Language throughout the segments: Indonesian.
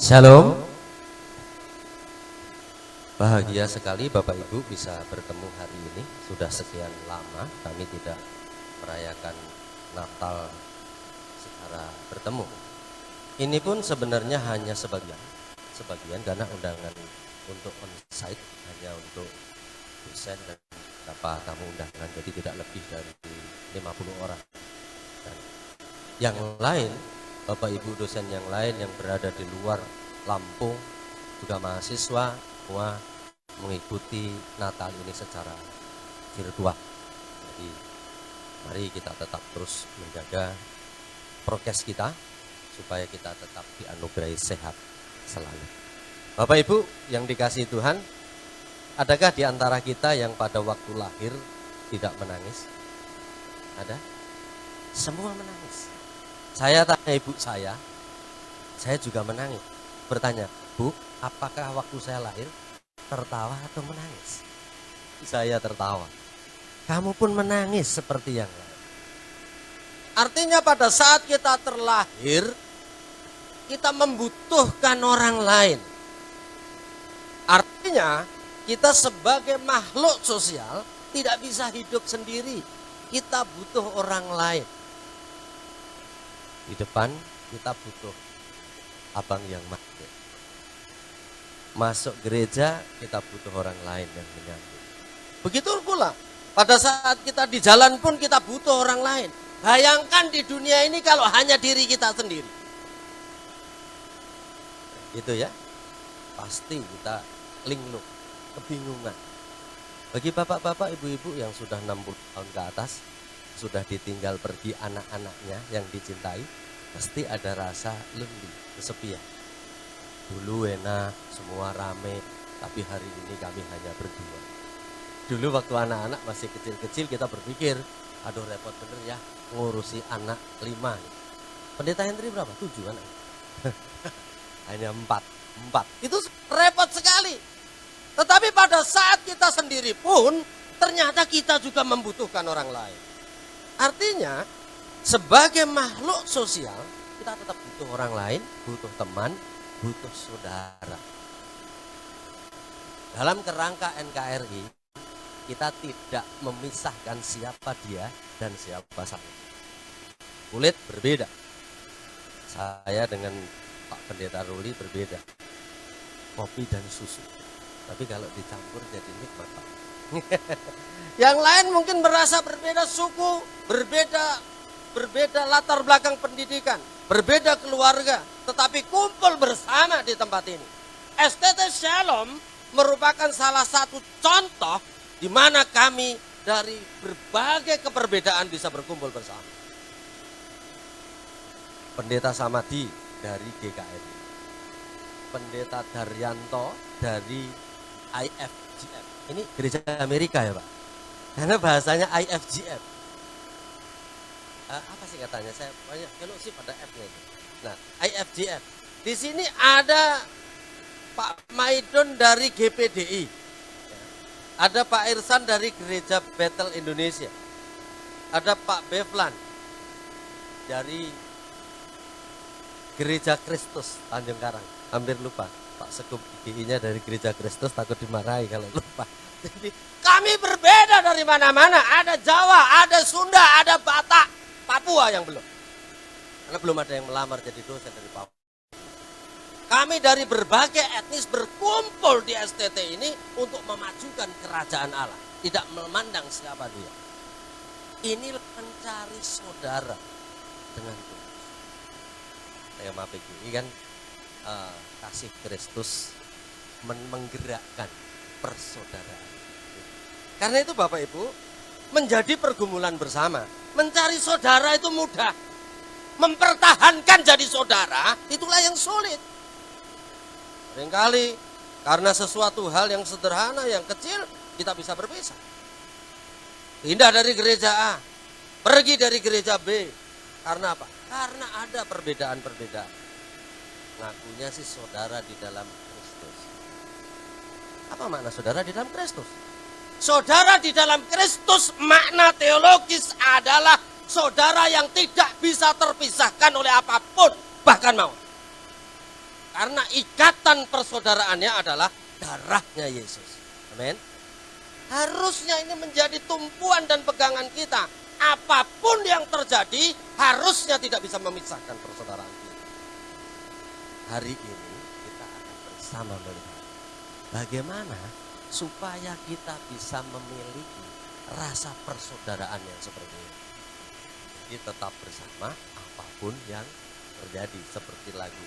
Shalom. Bahagia sekali Bapak Ibu bisa bertemu hari ini. Sudah sekian lama kami tidak merayakan Natal secara bertemu. Ini pun sebenarnya hanya sebagian karena undangan untuk on-site hanya untuk dosen dan beberapa tamu undangan, jadi tidak lebih dari 50 orang. Dan yang lain, Bapak Ibu dosen yang lain yang berada di luar Lampung, juga mahasiswa, semua mengikuti Natal ini secara virtual. Jadi mari kita tetap terus menjaga prokes kita supaya kita tetap dianugerahi sehat selalu. Bapak Ibu yang dikasihi Tuhan, adakah di antara kita yang pada waktu lahir tidak menangis? Ada? Semua menangis. Saya tanya ibu saya juga menangis. Bertanya, Bu, apakah waktu saya lahir tertawa atau menangis? Saya tertawa. Kamu pun menangis seperti yang lain. Artinya pada saat kita terlahir, kita membutuhkan orang lain. Artinya kita sebagai makhluk sosial tidak bisa hidup sendiri. Kita butuh orang lain. Di depan kita butuh abang yang mati. Masuk gereja kita butuh orang lain yang menyambut. Begitu pula pada saat kita di jalan pun kita butuh orang lain. Bayangkan di dunia ini kalau hanya diri kita sendiri. Gitu ya. Pasti kita linglung, kebingungan. Bagi bapak-bapak, ibu-ibu yang sudah 60 tahun ke atas, sudah ditinggal pergi anak-anaknya yang dicintai, pasti ada rasa letih, kesepian. Dulu enak, semua rame, tapi hari ini kami hanya berdua. Dulu waktu anak-anak masih kecil-kecil kita berpikir, aduh repot bener ya ngurusi anak 5. Pendeta Henry berapa? 7 anak. Hanya 4. Itu repot sekali. Tetapi pada saat kita sendiri pun, ternyata kita juga membutuhkan orang lain. Artinya, sebagai makhluk sosial, kita tetap butuh orang lain, butuh teman, butuh saudara. Dalam kerangka NKRI, kita tidak memisahkan siapa dia dan siapa saya. Kulit berbeda. Saya dengan Pak Pendeta Ruli berbeda. Kopi dan susu. Tapi kalau dicampur jadi nikmat, Pak. Yang lain mungkin merasa berbeda suku, berbeda latar belakang pendidikan, berbeda keluarga, tetapi kumpul bersama di tempat ini. STT Shalom merupakan salah satu contoh di mana kami dari berbagai keperbedaan bisa berkumpul bersama. Pendeta Samadi dari GKRI, Pendeta Daryanto dari IFGF. Ini gereja Amerika ya Pak? Karena bahasanya IFGF. Apa sih katanya? Saya banyak sih pada F-nya itu. Nah, IFGF. Di sini ada Pak Maidon dari GPDI. Ada Pak Irsan dari Gereja Bethel Indonesia. Ada Pak Bevlan dari Gereja Kristus Tanjung Karang. Hampir lupa. Pak Sekup GI-nya dari Gereja Kristus, takut dimarahi kalau lupa. Jadi kami berbeda dari mana-mana. Ada Jawa, ada Sunda, ada Batak, Papua yang belum. Karena belum ada yang melamar jadi dosen dari Papua. Kami dari berbagai etnis berkumpul di STT ini untuk memajukan kerajaan Allah. Tidak memandang siapa dia. Ini mencari saudara dengan Tuhan. Tema PGI kan kasih Kristus menggerakkan persaudaraan. Karena itu Bapak Ibu, menjadi pergumulan bersama. Mencari saudara itu mudah. Mempertahankan jadi saudara, itulah yang sulit. Seringkali karena sesuatu hal yang sederhana, yang kecil, kita bisa berpisah. Pindah dari gereja A, pergi dari gereja B. Karena apa? Karena ada perbedaan-perbedaan. Ngakunya sih saudara di dalam Kristus. Apa makna saudara di dalam Kristus? Saudara di dalam Kristus makna teologis adalah saudara yang tidak bisa terpisahkan oleh apapun, bahkan maut. Karena ikatan persaudaraannya adalah darahnya Yesus. Amin. Harusnya ini menjadi tumpuan dan pegangan kita. Apapun yang terjadi, harusnya tidak bisa memisahkan persaudaraan kita. Hari ini kita akan bersama melihat bagaimana supaya kita bisa memiliki rasa persaudaraan yang seperti ini. Jadi tetap bersama apapun yang terjadi, seperti lagu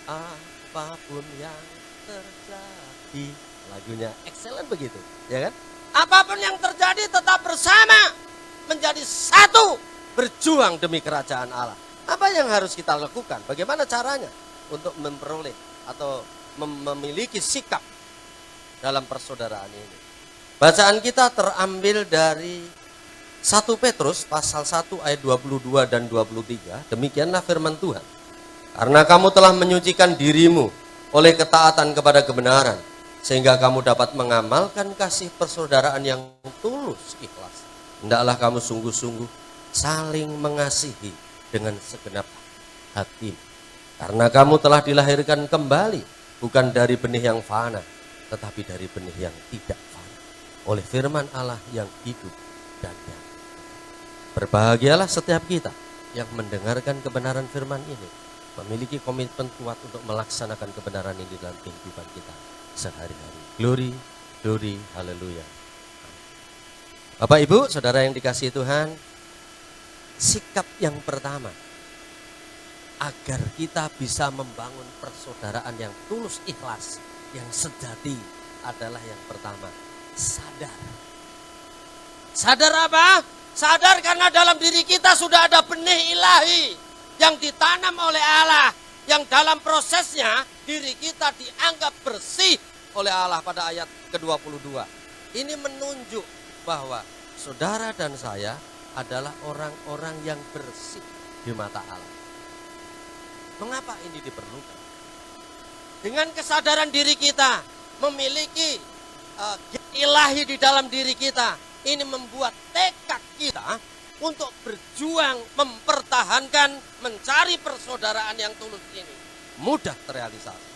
apapun yang terjadi, lagunya excellent begitu, ya kan? Apapun yang terjadi tetap bersama, menjadi satu, berjuang demi kerajaan Allah. Apa yang harus kita lakukan? Bagaimana caranya untuk memperoleh atau memiliki sikap dalam persaudaraan ini? Bacaan kita terambil dari 1 Petrus pasal 1 ayat 22 dan 23. Demikianlah firman Tuhan. Karena kamu telah menyucikan dirimu oleh ketaatan kepada kebenaran, sehingga kamu dapat mengamalkan kasih persaudaraan yang tulus ikhlas. Hendaklah kamu sungguh-sungguh saling mengasihi dengan segenap hati. Karena kamu telah dilahirkan kembali, bukan dari benih yang fana, tetapi dari benih yang tidak fana, oleh firman Allah yang hidup dan yang berbahagialah setiap kita yang mendengarkan kebenaran firman ini, memiliki komitmen kuat untuk melaksanakan kebenaran ini dalam kehidupan kita sehari-hari. Glory, glory, haleluya. Bapak Ibu, saudara yang dikasihi Tuhan, sikap yang pertama agar kita bisa membangun persaudaraan yang tulus ikhlas, yang sejati adalah yang pertama, sadar. Sadar apa? Sadar karena dalam diri kita sudah ada benih ilahi yang ditanam oleh Allah, yang dalam prosesnya diri kita dianggap bersih oleh Allah pada ayat ke-22. Ini menunjuk bahwa saudara dan saya adalah orang-orang yang bersih di mata Allah. Mengapa ini diperlukan? Dengan kesadaran diri kita memiliki ilahi di dalam diri kita, ini membuat tekad kita untuk berjuang mempertahankan, mencari persaudaraan yang tulus ini mudah terrealisasi.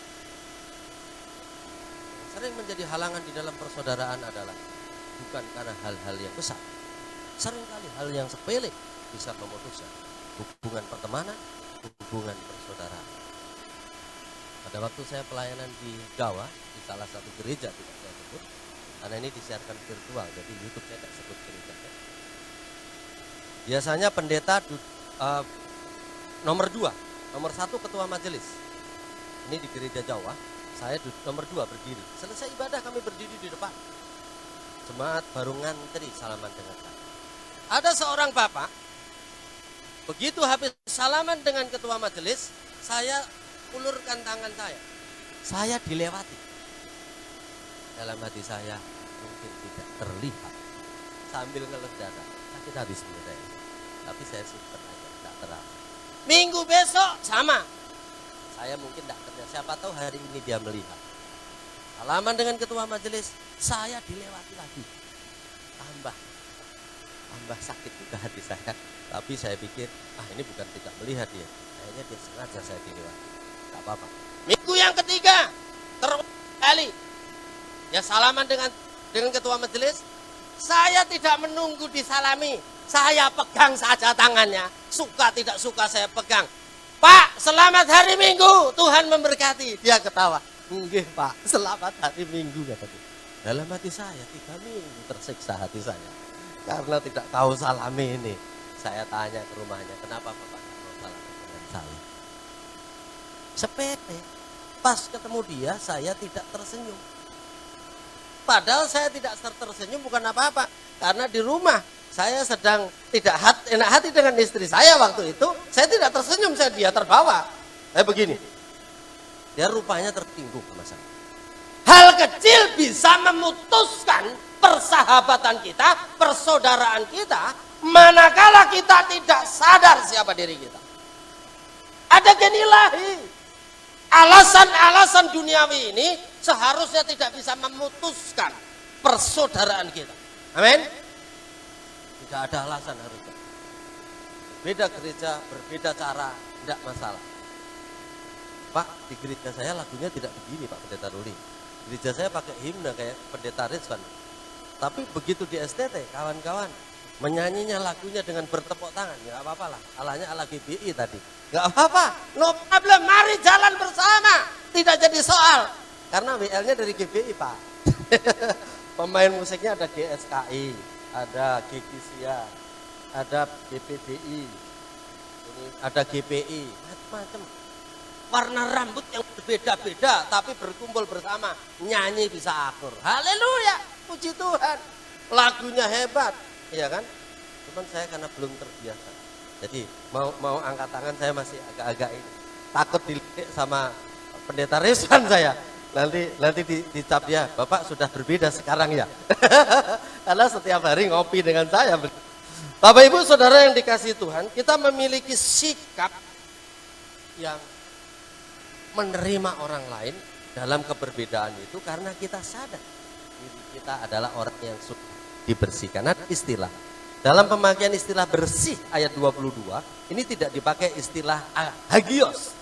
Sering menjadi halangan di dalam persaudaraan adalah bukan karena hal-hal yang besar. Seringkali hal yang sepele bisa memutuskan hubungan pertemanan, hubungan persaudaraan. Pada waktu saya pelayanan di Jawa, di salah satu gereja tidak saya sebut, karena ini disiarkan virtual, jadi YouTube saya tidak sebut gerejanya. Biasanya pendeta nomor 2, nomor 1 ketua majelis. Ini di gereja Jawa, saya nomor 2 berdiri. Selesai ibadah kami berdiri di depan. Jemaat baru ngantri salaman dengan saya. Ada seorang bapak, begitu habis salaman dengan ketua majelis, saya ulurkan tangan saya. Saya dilewati. Dalam hati saya mungkin tidak terlihat. Sambil ngelus dada, sakit habis sebenarnya. Tapi saya simpan aja, tidak terasa. Minggu besok sama. Saya mungkin tidak kerja, siapa tahu hari ini dia melihat. Salaman dengan ketua majelis, saya dilewati lagi. Tambah sakit juga hati saya. Tapi saya pikir, ini bukan tidak melihat dia. Kayaknya dia sengaja saya dilewati. Tak apa-apa. Minggu yang ketiga, terulang kali. Ya salaman dengan ketua majelis, saya tidak menunggu disalami. Saya pegang saja tangannya. Suka tidak suka saya pegang. Pak, selamat hari Minggu, Tuhan memberkati. Dia ketawa. Nggih Pak, selamat hari Minggu katanya. Dalam hati saya 3 minggu tersiksa hati saya. Karena tidak tahu salami ini. Saya tanya ke rumahnya, kenapa Bapak tidak mau salaman dengan saya? Sepele. Pas ketemu dia, saya tidak tersenyum. Padahal saya tidak tersenyum bukan apa-apa. Karena di rumah saya sedang tidak enak hati dengan istri saya waktu itu. Saya tidak tersenyum, dia terbawa. Saya begini. Dia rupanya tertinggung sama saya. Hal kecil bisa memutuskan persahabatan kita, persaudaraan kita, manakala kita tidak sadar siapa diri kita. Ada gen ilahi. Alasan-alasan duniawi ini seharusnya tidak bisa memutuskan persaudaraan kita. Amin. Tidak ada alasan harusnya. Beda gereja, berbeda cara, tidak masalah. Pak, di gereja saya lagunya tidak begini Pak Pendeta Ruli. Gereja saya pakai himne kayak Pendeta Rizwan. Tapi begitu di STT, kawan-kawan menyanyinya lagunya dengan bertepuk tangan, ya apa-apa lah. Alanya ala GBI tadi. Gak apa-apa, no problem, mari jalan bersama. Tidak jadi soal. Karena WL-nya dari GBI Pak. Pemain musiknya ada GSKI, ada GKSIA, ada BPDI, ini ada GPI, macam-macam. Warna rambut yang berbeda-beda tapi berkumpul bersama, nyanyi bisa akur. Haleluya, puji Tuhan. Lagunya hebat, iya kan? Cuman saya karena belum terbiasa. Jadi mau angkat tangan saya masih agak-agak ini. Takut dilihat sama Pendeta Rizwan saya. Nanti dicap dia, Bapak sudah berbeda sekarang ya. Karena setiap hari ngopi dengan saya. Bapak Ibu Saudara yang dikasihi Tuhan, kita memiliki sikap yang menerima orang lain dalam keberbedaan itu karena kita sadar diri kita adalah orang yang sudah dibersihkan. Ada istilah dalam pemakaian istilah bersih ayat 22 ini tidak dipakai istilah hagios,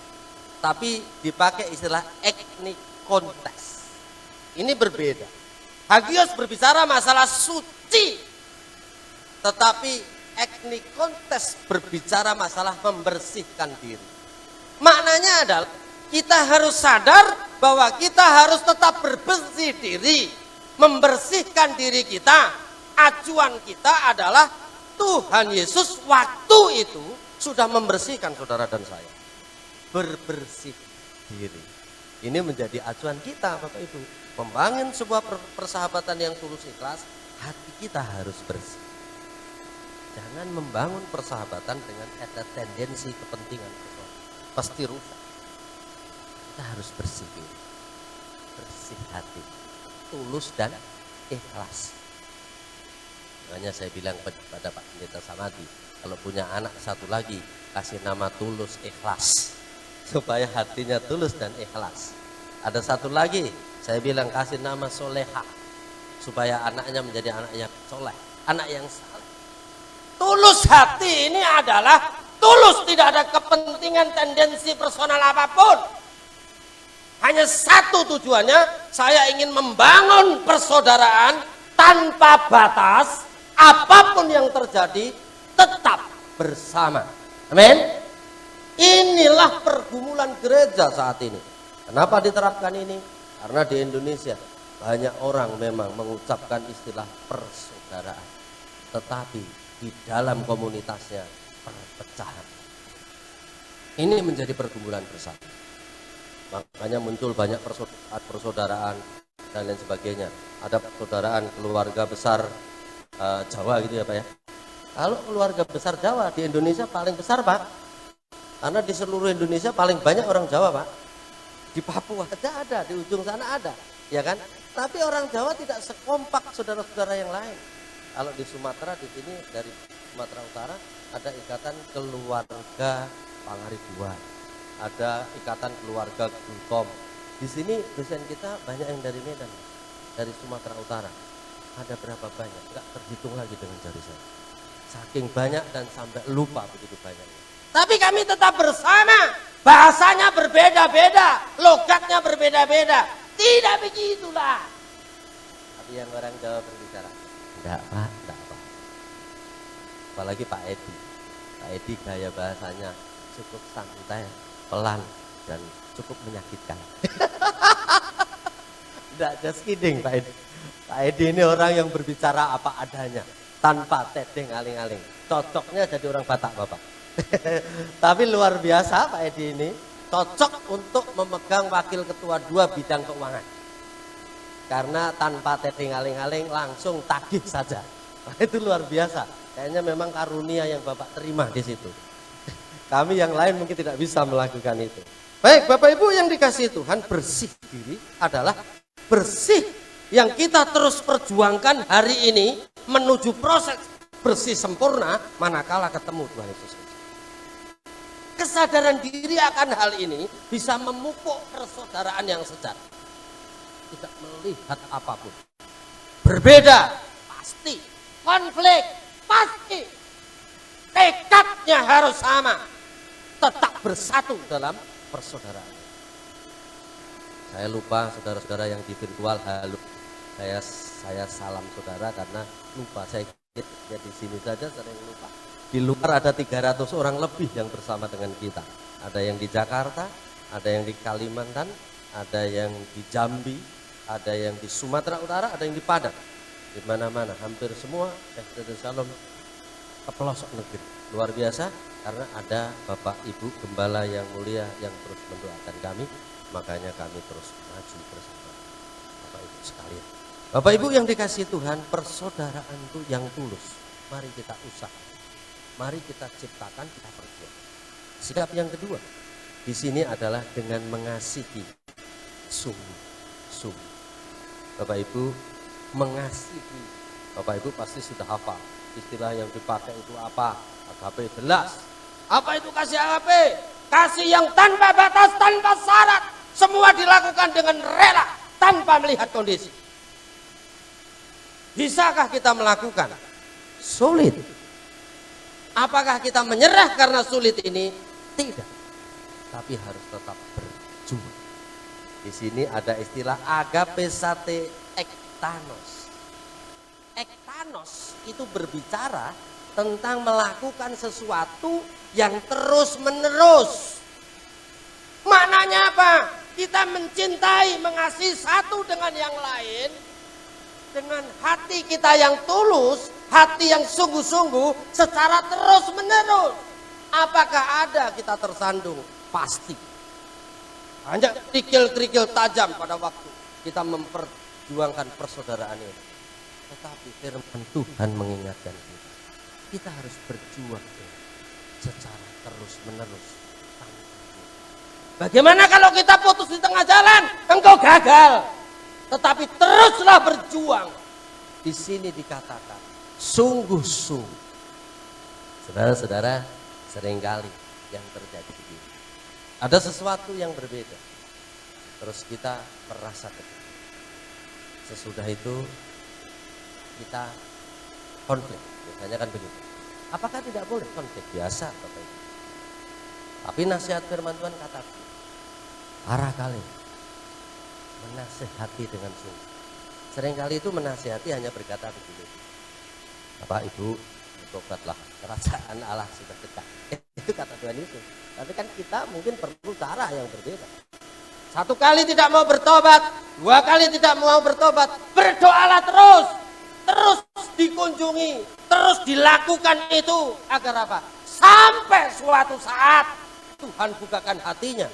tapi dipakai istilah eknikontes. Ini berbeda. Hagios berbicara masalah suci, tetapi eknikontes berbicara masalah membersihkan diri. Maknanya adalah kita harus sadar bahwa kita harus tetap berbersih diri, membersihkan diri kita. Acuan kita adalah Tuhan Yesus waktu itu sudah membersihkan saudara dan saya. Berbersih diri. Ini menjadi acuan kita Bapak Ibu. Membangun sebuah persahabatan yang tulus ikhlas, hati kita harus bersih. Jangan membangun persahabatan dengan ada tendensi kepentingan. Pasti rusak. Kita harus bersih diri, bersih hati, tulus dan ikhlas. Makanya saya bilang pada Pak Pendeta Samadi, kalau punya anak satu lagi, kasih nama tulus ikhlas, supaya hatinya tulus dan ikhlas. Ada satu lagi, saya bilang kasih nama soleha, supaya anaknya menjadi anak yang soleh, anak yang saleh. Tulus hati ini adalah tulus, tidak ada kepentingan tendensi personal apapun. Hanya satu tujuannya, saya ingin membangun persaudaraan tanpa batas, apapun yang terjadi tetap bersama. Amin. Inilah pergumulan gereja saat ini. Kenapa diterapkan ini? Karena di Indonesia banyak orang memang mengucapkan istilah persaudaraan, tetapi di dalam komunitasnya perpecahan. Ini menjadi pergumulan bersama. Makanya muncul banyak persaudaraan dan lain sebagainya. Ada persaudaraan keluarga besar Jawa gitu ya Pak ya. Kalau keluarga besar Jawa di Indonesia paling besar Pak. Karena di seluruh Indonesia paling banyak orang Jawa Pak. Di Papua aja ada, di ujung sana ada, ya kan? Tapi orang Jawa tidak sekompak saudara-saudara yang lain. Kalau di Sumatera, di sini dari Sumatera Utara ada ikatan keluarga Pangaribuan, ada ikatan keluarga Gulkom. Di sini dosen kita banyak yang dari Medan, dari Sumatera Utara. Ada berapa banyak? Enggak terhitung lagi dengan jari saya. Saking banyak dan sampai lupa begitu banyaknya. Tapi kami tetap bersama. Bahasanya berbeda-beda, logatnya berbeda-beda. Tidak begitulah. Tapi yang orang Jawa berbicara, enggak Pak, enggak apa. Apalagi Pak Edi. Pak Edi gaya bahasanya cukup santai, pelan, dan cukup menyakitkan. Enggak just kidding Pak Edi. Pak Edi ini orang yang berbicara apa adanya, tanpa tedeng aling-aling. Cocoknya jadi orang Batak Bapak. Tapi luar biasa Pak Edi ini, cocok untuk memegang wakil ketua 2 bidang keuangan. Karena tanpa tedeng aling-aling langsung tagih saja. Nah, itu luar biasa. Kayaknya memang karunia yang Bapak terima di situ. Kami yang lain mungkin tidak bisa melakukan itu. Baik Bapak Ibu yang dikasihi Tuhan, bersih diri adalah bersih yang kita terus perjuangkan hari ini menuju proses bersih sempurna manakala ketemu Tuhan Yesus. Kesadaran diri akan hal ini bisa memupuk persaudaraan yang sejati. Tidak melihat apapun. Berbeda, pasti. Konflik, pasti. Tekadnya harus sama. Tetap bersatu dalam persaudaraan. Saya lupa saudara-saudara yang di virtual, halo. Saya salam saudara karena lupa, saya kira di sini saja sering lupa. Di luar ada 300 orang lebih yang bersama dengan kita. Ada yang di Jakarta, ada yang di Kalimantan, ada yang di Jambi, ada yang di Sumatera Utara, ada yang di Padang. Di mana-mana, hampir semua SDT Shalom ke pelosok negeri. Luar biasa karena ada Bapak Ibu Gembala yang mulia yang terus mendoakan kami, makanya kami terus maju bersama Bapak Ibu sekalian. Bapak Ibu yang dikasihi Tuhan, persaudaraan itu yang tulus. Mari kita usaha, mari kita ciptakan, kita perjuang. Sikap yang kedua di sini adalah dengan mengasihi sungguh-sungguh. Bapak Ibu mengasihi, Bapak Ibu pasti sudah hafal istilah yang dipakai itu apa? Agape jelas. Apa itu kasih agape? Kasih yang tanpa batas, tanpa syarat, semua dilakukan dengan rela tanpa melihat kondisi. Bisakah kita melakukan? Sulit. Apakah kita menyerah karena sulit ini? Tidak. Tapi harus tetap berjuang. Di sini ada istilah agape sate ektanos. Ektanos itu berbicara tentang melakukan sesuatu yang terus menerus. Maknanya apa? Kita mencintai, mengasihi satu dengan yang lain dengan hati kita yang tulus, hati yang sungguh-sungguh secara terus menerus. Apakah ada kita tersandung? Pasti. Hanya kerikil-kerikil tajam pada waktu kita memperjuangkan persaudaraan ini. Tetapi firman Tuhan mengingatkan kita harus berjuang secara terus menerus. Bagaimana kalau kita putus di tengah jalan? Engkau gagal. Tetapi teruslah berjuang. Di sini dikatakan sungguh-sungguh. Saudara-saudara, seringkali yang terjadi begini. Ada sesuatu yang berbeda. Terus kita merasa kecewa. Sesudah itu kita konflik. Biasanya kan begitu. Apakah tidak boleh konflik? Biasa Bapak Ibu. Tapi nasihat firman Tuhan katakan, parah kali menasihati dengan sungguh. Seringkali itu menasihati hanya berkata begini, Bapak Ibu bertobatlah, kerajaan Allah sudah dekat. Itu kata Tuhan itu. Tapi kan kita mungkin perlu cara yang berbeda. Satu kali tidak mau bertobat, dua kali tidak mau bertobat, berdoalah terus. Terus dikunjungi, terus dilakukan itu agar apa? Sampai suatu saat Tuhan bukakan hatinya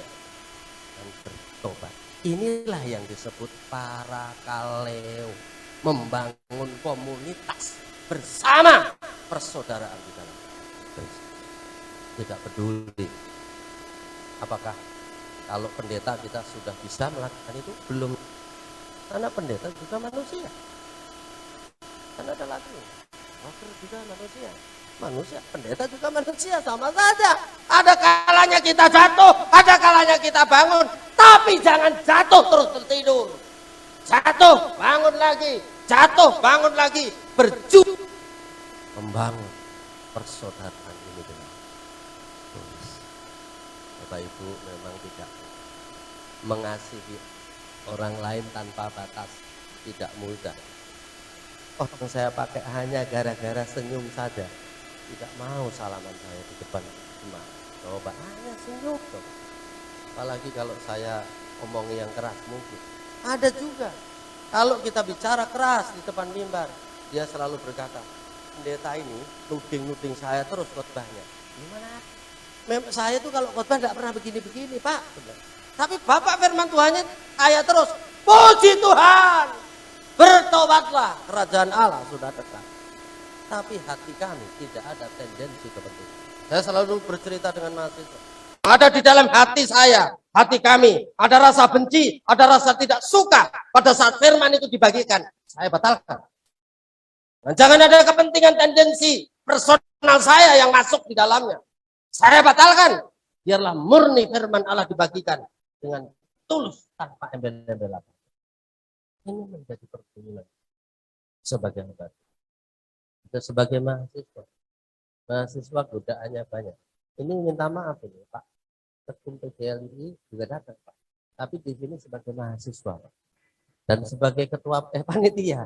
dan bertobat. Inilah yang disebut parakaleo, membangun komunitas bersama, persaudaraan di dalam Kristus. Tidak peduli apakah kalau pendeta kita sudah bisa melakukan itu, belum, karena pendeta juga manusia. Kan ada lagi, dokter juga manusia, pendeta juga manusia, sama saja. Ada kalanya kita jatuh, ada kalanya kita bangun, tapi jangan jatuh terus tertidur. Jatuh, bangun lagi, jatuh, bangun lagi, berjuang membangun persaudaraan ini dengan tulus. Bapak Ibu memang tidak mengasihi orang lain tanpa batas, tidak mudah. Oh, saya pakai hanya gara-gara senyum saja. Tidak mau salaman saya di depan jemaat. Coba hanya senyum. Coba. Apalagi kalau saya omongi yang keras mungkin. Ada juga. Kalau kita bicara keras di depan mimbar, dia selalu berkata, pendeta ini nuding-nuding saya terus khotbahnya. Gimana? Saya itu kalau khotbah tidak pernah begini-begini, Pak. Tapi Bapak firman Tuhannya ayat terus, puji Tuhan. Bertobatlah, kerajaan Allah sudah dekat. Tapi hati kami tidak ada tendensi kepentingan. Saya selalu bercerita dengan mahasiswa. Ada di dalam hati saya, hati kami, ada rasa benci, ada rasa tidak suka pada saat firman itu dibagikan. Saya batalkan. Dan jangan ada kepentingan tendensi personal saya yang masuk di dalamnya. Saya batalkan. Biarlah murni firman Allah dibagikan dengan tulus tanpa embel-embelan. Ini menjadi pergumulan sebagai hamba. Sebagai mahasiswa godaannya banyak. Ini minta maaf ini Pak. Ketum PGLI juga datang Pak. tapi di sini sebagai mahasiswa dan sebagai ketua panitia.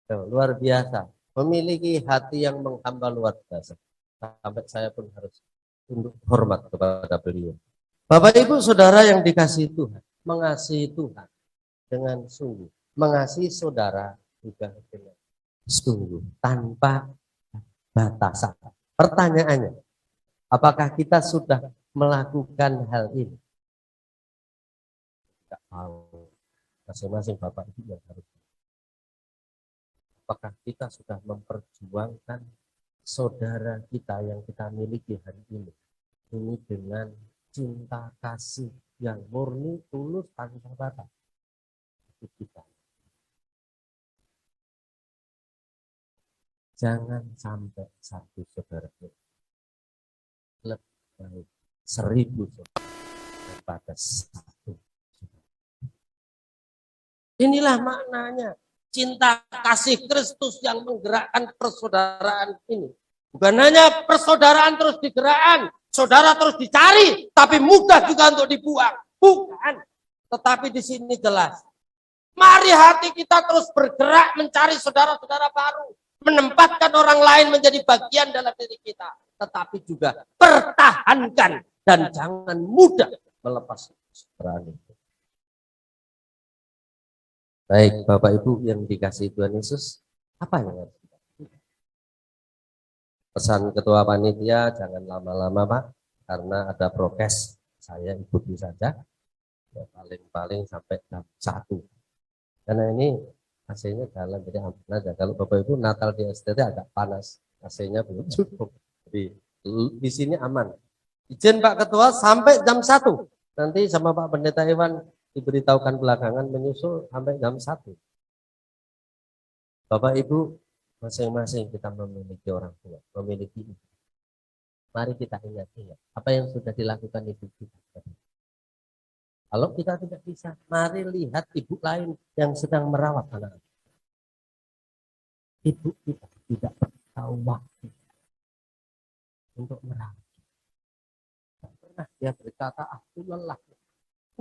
Tuh, luar biasa, memiliki hati yang menghamba luar biasa. Sampai saya pun harus tunduk hormat kepada beliau. Bapak Ibu Saudara yang dikasihi Tuhan, mengasihi Tuhan dengan sungguh, mengasihi saudara juga dengan sungguh, tanpa batasan. Pertanyaannya, apakah kita sudah melakukan hal ini? Tidak tahu. Masing-masing Bapak Ibu yang harus. Apakah kita sudah memperjuangkan saudara kita yang kita miliki hari ini dengan cinta kasih yang murni, tulus, tanpa batas? Kita. Jangan sampai satu saudara lebih baik 1000 saudara daripada satu. Inilah maknanya cinta kasih Kristus yang menggerakkan persaudaraan ini. Bukan hanya persaudaraan terus digerakkan, saudara terus dicari, tapi mudah juga untuk dibuang. Bukan. Tetapi di sini jelas. Mari hati kita terus bergerak mencari saudara-saudara baru. Menempatkan orang lain menjadi bagian dalam diri kita. Tetapi juga pertahankan dan jangan mudah melepas persaudaraan itu. Baik, Bapak Ibu yang dikasihi Tuhan Yesus, apa yang harus kita lakukan? Pesan Ketua Panitia, jangan lama-lama Pak, karena ada prokes, saya ikuti saja, ya, paling-paling sampai jam 1. Karena ini AC-nya jalan, jadi aman aja. Kalau Bapak Ibu Natal di STT agak panas, AC-nya belum cukup, jadi di sini aman. Izin Pak Ketua sampai jam 1, nanti sama Pak Pendeta Iwan diberitahukan belakangan menyusul sampai jam 1. Bapak Ibu, masing-masing kita memiliki orang tua, memiliki ibu. Mari kita ingat-ingat apa yang sudah dilakukan ibu kita. Kalau kita tidak bisa, mari lihat ibu lain yang sedang merawat anak. Ibu kita tidak tahu waktu untuk merawat. Tidak pernah dia berkata, aku lelah.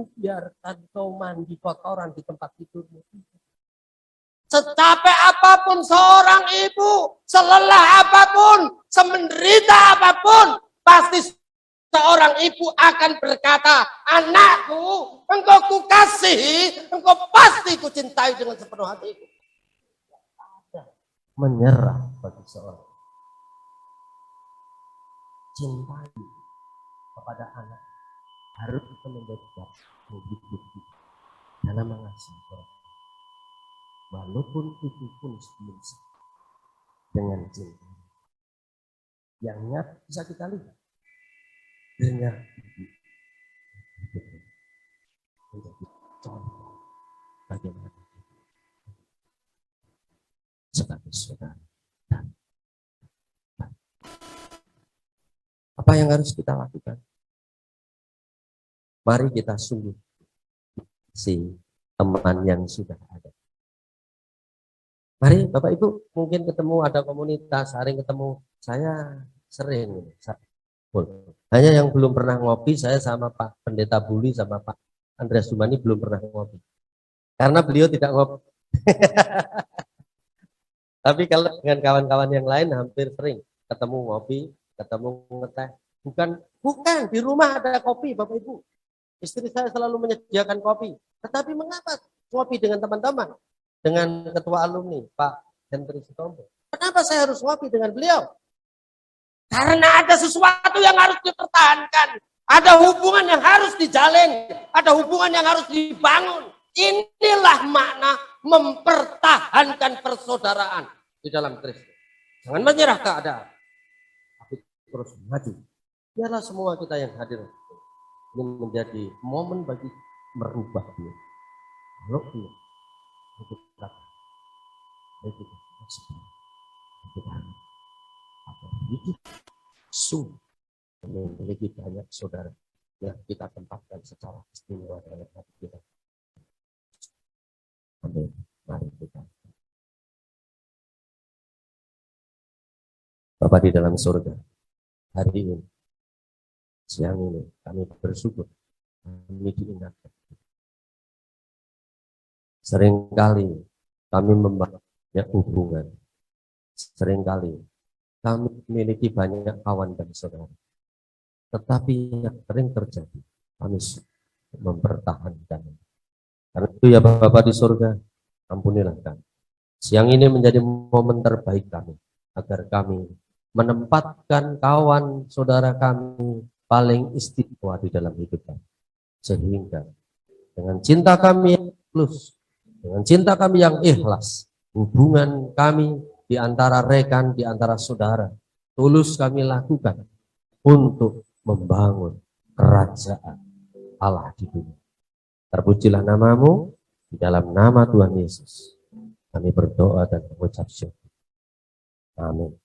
Biarkan kau mandi kotoran di tempat tidurmu. Secapek apapun seorang ibu, selelah apapun, semenderita apapun, pasti seorang ibu akan berkata, anakku, engkau kukasihi, engkau pasti kucintai dengan sepenuh hatiku. Menyerah bagi seorang. Cintai kepada anak. Harus kita menjadi hidup dalam mengasihi orang. Walaupun itu pun sebelum dengan cinta. Yang nyata bisa kita lihat. Dengar ibu. Menjadi contoh bagaimana sebagai saudara. Apa yang harus kita lakukan? Mari kita sungguh si teman yang sudah ada. Mari Bapak Ibu, mungkin ketemu ada komunitas, sering ketemu. Saya sering. Hanya yang belum pernah ngopi, saya sama Pak Pendeta Buli sama Pak Andreas Sumani belum pernah ngopi. Karena beliau tidak ngopi. Tapi kalau dengan kawan-kawan yang lain hampir sering ketemu ngopi, ketemu ngeteh. Bukan di rumah ada kopi Bapak Ibu. Istri saya selalu menyediakan kopi. Tetapi mengapa ngopi dengan teman-teman? Dengan ketua alumni, Pak Hendri Sitombo. Kenapa saya harus ngopi dengan beliau? Karena ada sesuatu yang harus dipertahankan. Ada hubungan yang harus dijalin. Ada hubungan yang harus dibangun. Inilah makna mempertahankan persaudaraan di dalam Kristus. Jangan menyerah keadaan. Tapi terus maju. Biarlah semua kita yang hadir ini menjadi momen bagi merubah dia. Kalau belum, itu kata, itu kita hidup sungguh memiliki banyak saudara yang kita tempatkan secara istimewa dalam hati kita. Amin. Mari kita. Bapa di dalam surga, hari ini, siang ini kami bersyukur kami diingatkan Seringkali kami membangun hubungan. Seringkali kami memiliki banyak kawan dan saudara. Tetapi yang sering terjadi, kami mempertahankan. Karena itu ya Bapa di surga, ampunilah kami. Siang ini menjadi momen terbaik kami, agar kami menempatkan kawan saudara kami paling istimewa di dalam hidup kami. Sehingga dengan cinta kami yang tulus, dengan cinta kami yang ikhlas, hubungan kami di antara rekan, di antara saudara, tulus kami lakukan untuk membangun kerajaan Allah di dunia. Terpujilah namamu, di dalam nama Tuhan Yesus kami berdoa dan mengucap syukur. Amin.